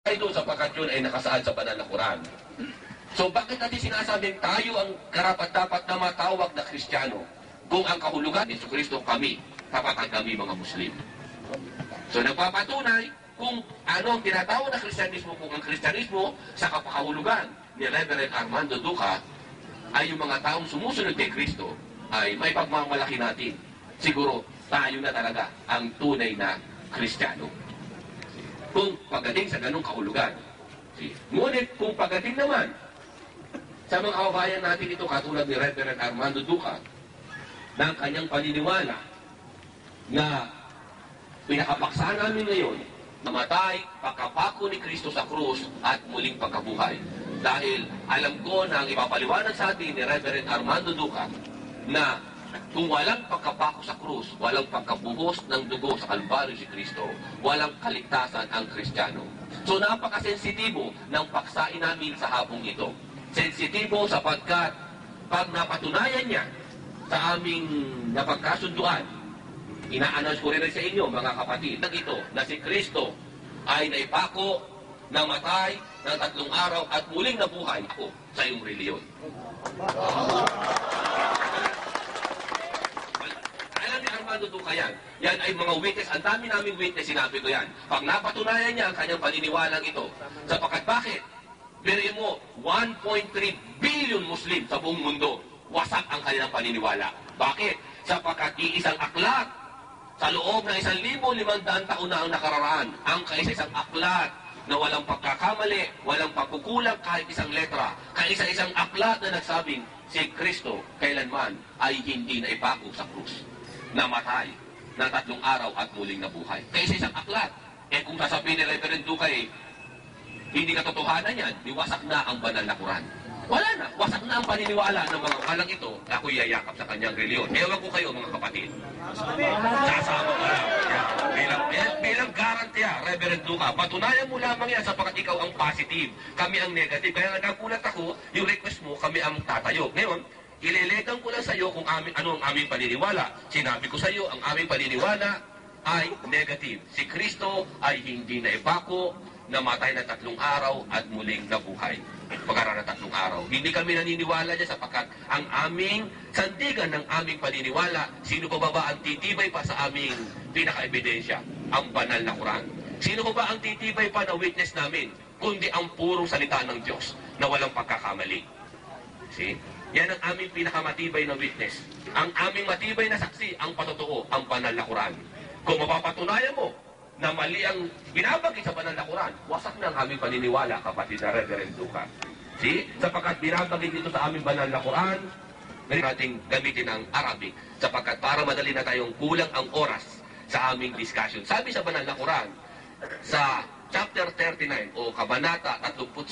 ay doon sapagkat yun ay nakasaad sa banal na Quran. So bakit natin sinasabing tayo ang karapat-dapat na matawag na Kristiyano kung ang kahulugan ni Kristo kami, kapatid kami mga Muslim? So nagpapatunay kung ano ang tinatawag na Kristyanismo, kung ang Kristyanismo sa kapakahulugan ni Reverend Armando Duca ay yung mga taong sumusunod kay Kristo, ay may pagmamalaki natin. Siguro tayo na talaga ang tunay na Kristiyano. Kung pagdating sa ganung kahulugan. Ngunit kung pagdating naman sa mga kababayan natin ito, katulad ni Reverend Armando Duca, ng kanyang paniniwala na pinakapaksa namin ngayon, namatay, pagkapako ni Kristo sa krus at muling pagkabuhay. Dahil alam ko na ang ipapaliwanag sa atin ni Reverend Armando Duca na kung walang pagkapako sa krus, walang pagkabuhos ng dugo sa Kalbaryo si Kristo, walang kaligtasan ang Kristiyano. So napakasensitibo ng paksain namin sa hapong ito. Sensitibo sapagkat pag napatunayan niya sa aming napagkasunduan, ina-announce ko rin sa inyo mga kapatid na ito na si Kristo ay naipako, namatay ng 3 araw at muling nabuhay ako sa iyong reliyon. Alam ni Armando Duca yan. Yan ay mga witness. Ang dami naming witness, sinabi ko yan. Pag napatunayan niya ang kanyang paniniwalang ito, sapagkat bakit? Biriin mo, 1.3 billion Muslim sa buong mundo, wasak ang kanilang paniniwala. Bakit? Sapagkat iisang aklat sa loob ng 1,500 taon na ang nakararaan, ang kaisa-isang aklat na walang pagkakamali, walang pagkukulang kahit isang letra, kaisa-isang aklat na nagsabing si Kristo kailanman ay hindi na ipako sa krus, namatay ng 3 araw at muling nabuhay. Kaisa-isang aklat. Kung sasabihin ni Reverend Duca hindi katotohanan yan, iwasak na ang banal na Quran. Wala na. Wasak na ang paniniwala ng mga kalang ito na ako'y yayakap sa kanyang reliyon. Ewan ko kayo mga kapatid. Sasama ko lang. Bilang garantiya, Reverend Duca, patunayan mo lamang yan sapagkat ikaw ang positive. Kami ang negative. Kaya nagulat ako, yung request mo, kami ang tatayo. Ngayon, ilelegang ko lang sa iyo kung ano ang aming paniniwala. Sinabi ko sa iyo, ang aming paniniwala ay negative. Si Kristo ay hindi na ipako, namatay na 3 araw at muling nabuhay. Pagkaraan ng 3 araw. Hindi kami naniniwala dyan sapagkat ang aming sandigan ng aming paniniwala, sino pa ba ang titibay pa sa aming pinaka-ebidensya? Ang banal na Quran. Sino pa ba ang titibay pa na witness namin? Kundi ang purong salita ng Diyos na walang pagkakamali. See? Yan ang aming pinakamatibay na witness. Ang aming matibay na saksi, ang patotoo, ang banal na Quran. Kung mapapatunayan mo na mali ang binabagay sa banal na Quran, wasak na ang aming paniniwala, kapatid na Reverend Duca. See? Sapagkat binabagay dito sa aming banal na Quran, nating gamitin ang Arabic, sapagkat para madali na tayong kulang ang oras sa aming discussion. Sabi sa banal na Quran, sa chapter 39 o kabanata 39,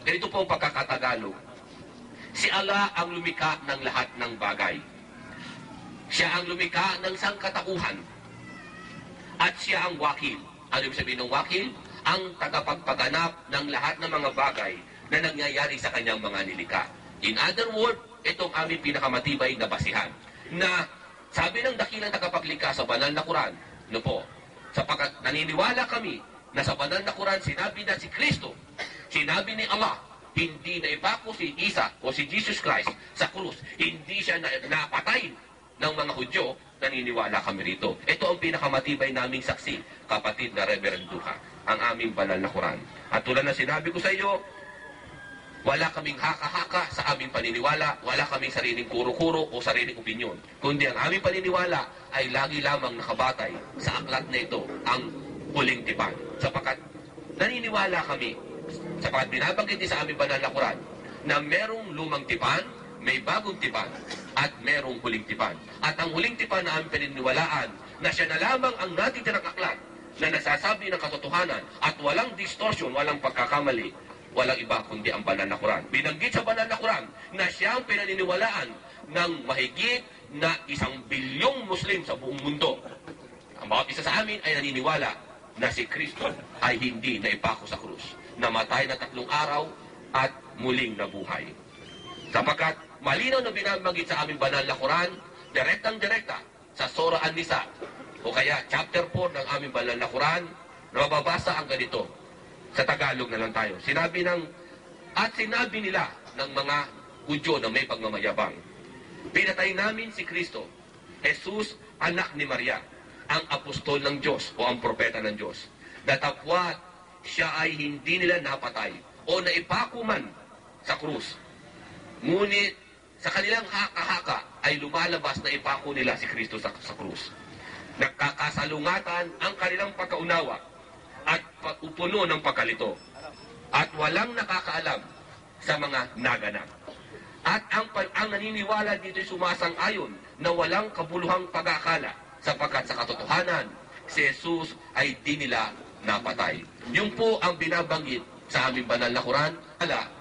ganito po ang pagkakatagalog. Si Allah ang lumikha ng lahat ng bagay. Siya ang lumikha ng sangkatauhan. At siya ang wakil. Ano ibig sabihin ng wakil? Ang tagapagpaganap ng lahat ng mga bagay na nangyayari sa kanyang mga nilikha. In other words, itong aming pinakamatibay na basihan. Na sabi ng dakilang tagapaglikha sa banal na Quran, no po, sapagkat naniniwala kami na sa banal na Quran sinabi na si Kristo, sinabi ni Allah, hindi na ipako si Isa o si Jesus Christ sa krus. Hindi siya napatay ng mga Hudyo, naniniwala kami rito. Ito ang pinakamatibay naming saksi, kapatid na Reverend Duca, ang aming banal na Quran. At tulad na sinabi ko sa iyo, wala kaming haka-haka sa aming paniniwala, wala kaming sariling kuro-kuro o sariling opinyon. Kundi ang aming paniniwala ay lagi lamang nakabatay sa aklat na ito, ang huling tipan. Sapagkat naniniwala kami, sapagkat binabanggit din sa aming banal na Quran, na merong lumang tipan, may bagong tipan, at merong huling tipan. At ang huling tipan na aming paniniwalaan, na siya na lamang ang natitirang aklat na nasasabi ng katotohanan at walang distortion, walang pagkakamali, walang iba kundi ang banal na Quran. Binanggit sa banal na Quran na siya ang pinaniniwalaan ng mahigit na 1 bilyong Muslim sa buong mundo. Ang bawat isa sa amin ay naniniwala na si Kristo ay hindi naipako sa krus, namatay na 3 araw at muling nabuhay. Sapagkat malinaw na binabanggit sa aming banal na Quran, direktang-direkta sa Surah An-Nisa o kaya chapter 4 ng aming banal na Quran, na mababasa ang ganito. Sa Tagalog na lang tayo. Sinabi nila ng mga Hudyo na may pagmamayabang, pinatay namin si Kristo, Jesus, anak ni Maria, ang apostol ng Diyos o ang propeta ng Diyos. Datapwat siya ay hindi nila napatay o naipako man sa krus. Ngunit sa kanilang haka-haka ay lumalabas na ipako nila si Kristo sa krus. Nagkakasalungatan ang kanilang pagkaunawa at puno ng pagkalito. At walang nakakaalam sa mga naganap. At ang naniniwala dito ay sumasang-ayon na walang kabuluhang pag-akala sapagkat sa katotohanan, si Jesus ay di nila napatay. Yun po ang binabanggit sa aming banal na Quran,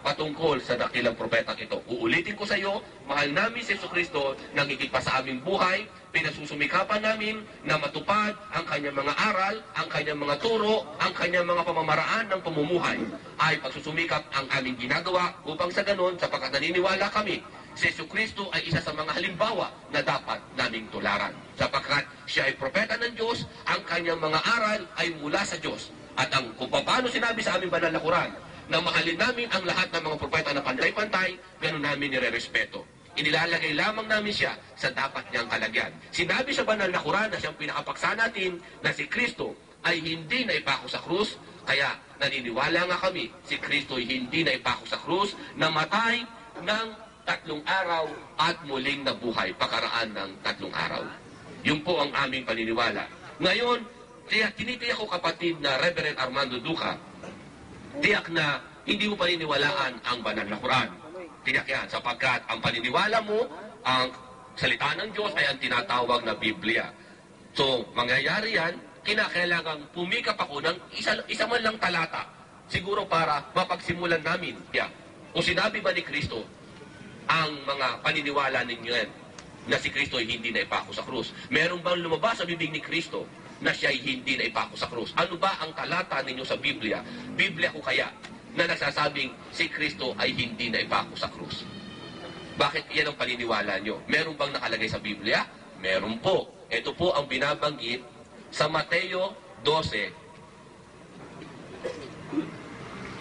patungkol sa dakilang propetang ito. Uulitin ko sa iyo, mahal namin si Jesucristo, nangigit pa sa aming buhay, pinasusumikapan namin na matupad ang kanyang mga aral, ang kanyang mga turo, ang kanyang mga pamamaraan ng pamumuhay. Ay pagsusumikap ang aming ginagawa upang sa ganon, sapagkat naniniwala kami, si Jesucristo ay isa sa mga halimbawa na dapat naming tularan. Sapagkat siya ay propeta ng Diyos, ang kanyang mga aral ay mula sa Diyos. At kung paano sinabi sa aming banal na Quran, na mahalin namin ang lahat ng mga propeta na pantay-pantay, ganun namin nire-respeto. Inilalagay lamang namin siya sa dapat niyang kalagyan. Sinabi sa banal na Quran na siyang pinakapaksa natin na si Kristo ay hindi naipako sa krus, kaya naniniwala nga kami, si Kristo ay hindi naipako sa krus, namatay ng 3 araw at muling nabuhay pakaraan ng 3 araw. Yun po ang aming paniniwala. Ngayon, tinitiyak ko kapatid na Reverend Armando Duca, tiyak na hindi mo paniniwalaan ang banal na Quran. Tiyak yan, sapagkat ang paniniwala mo, ang salita ng Diyos ay ang tinatawag na Biblia. So, mangyayari yan, kinakailangan pumikap ako ng isa man lang talata, siguro para mapagsimulan namin. Yeah. Kung sinabi ba ni Kristo, ang mga paniniwala ninyo yan, na si Kristo ay hindi naipako sa krus. Meron bang lumabas sa bibig ni Kristo na siya ay hindi naipako sa krus? Ano ba ang talata ninyo sa Biblia? Biblia ko kaya na nagsasabing si Kristo ay hindi naipako sa krus? Bakit yan ang paniniwala nyo? Meron bang nakalagay sa Biblia? Meron po. Ito po ang binabanggit sa Mateo 12,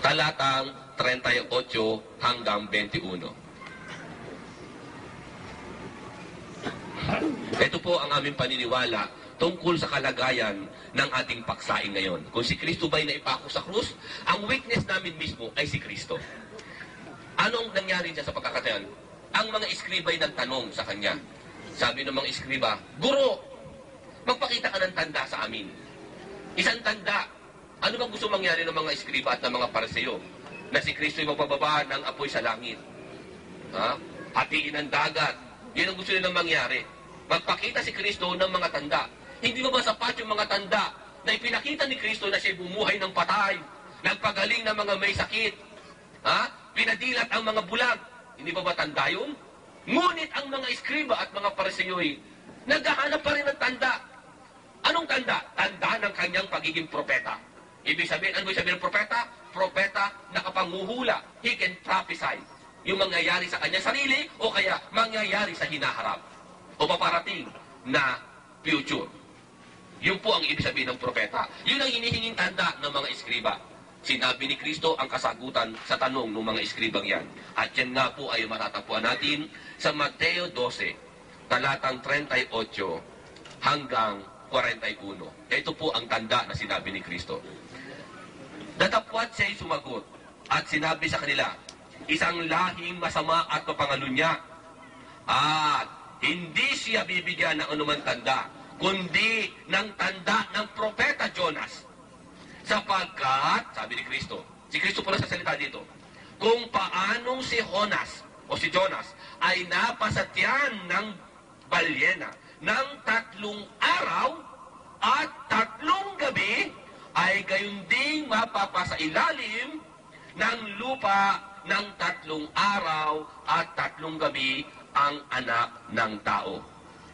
talatang 38 hanggang 21. Ito po ang aming paniniwala tungkol sa kalagayan ng ating paksain ngayon. Kung si Kristo ba'y naipako sa krus, ang witness namin mismo ay si Kristo. Anong nangyari dyan sa pagkakataon? Ang mga eskriba'y nagtanong sa kanya. Sabi ng mga eskriba, Guro, magpakita ka ng tanda sa amin. Isang tanda. Ano bang gusto mangyari ng mga eskriba at ng mga pariseo? Na si Kristo ay magpababa ng apoy sa langit. Hatiin ang dagat. Yan ang gusto nilang mangyari. Magpakita si Kristo ng mga tanda. Hindi ba sapat yung mga tanda na ipinakita ni Kristo na siya bumuhay ng patay, nagpagaling ng mga may sakit, pinadilat ang mga bulag? Hindi ba tanda yun? Ngunit ang mga eskriba at mga pariseyo'y naghahanap pa rin ng tanda. Anong tanda? Tanda ng kanyang pagiging propeta. Ibig sabihin, ano ibig sabihin ng propeta? Propeta na kapanguhula. He can prophesy. Yung mangyayari sa kanyang sarili o kaya mangyayari sa hinaharap o paparating na future. Yun po ang ibig sabihin ng propeta. Yun ang hinihinging tanda ng mga eskriba. Sinabi ni Kristo ang kasagutan sa tanong ng mga eskribang yan. At yan nga po ay matatagpuan natin sa Mateo 12, talatang 38 hanggang 41. Ito po ang tanda na sinabi ni Kristo. Datapwat siya'y sumagot at sinabi sa kanila, isang lahing masama at mapangalunya. At hindi siya bibigyan ng anumang tanda, kundi ng tanda ng propeta Jonas. Sapagkat, sabi ni Kristo, si Kristo pala sa salita dito, kung paanong si Jonas ay napasatyan ng balyena ng 3 araw at 3 gabi, ay gayon ding mapapasa ilalim ng lupa ng 3 araw at 3 gabi ang anak ng tao.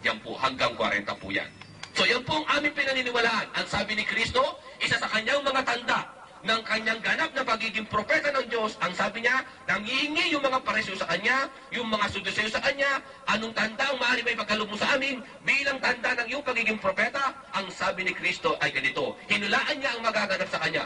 Yan po, hanggang 40 po yan. So yan po ang aming pinaniniwalaan. Ang sabi ni Kristo, isa sa kanyang mga tanda ng kanyang ganap na pagiging propeta ng Diyos, ang sabi niya, nangihingi yung mga paresyo sa kanya, yung mga Saduceo sa kanya, anong tanda ang maaari may pagkaloob mo sa amin bilang tanda ng iyong pagiging propeta? Ang sabi ni Kristo ay ganito, hinulaan niya ang magaganap sa kanya.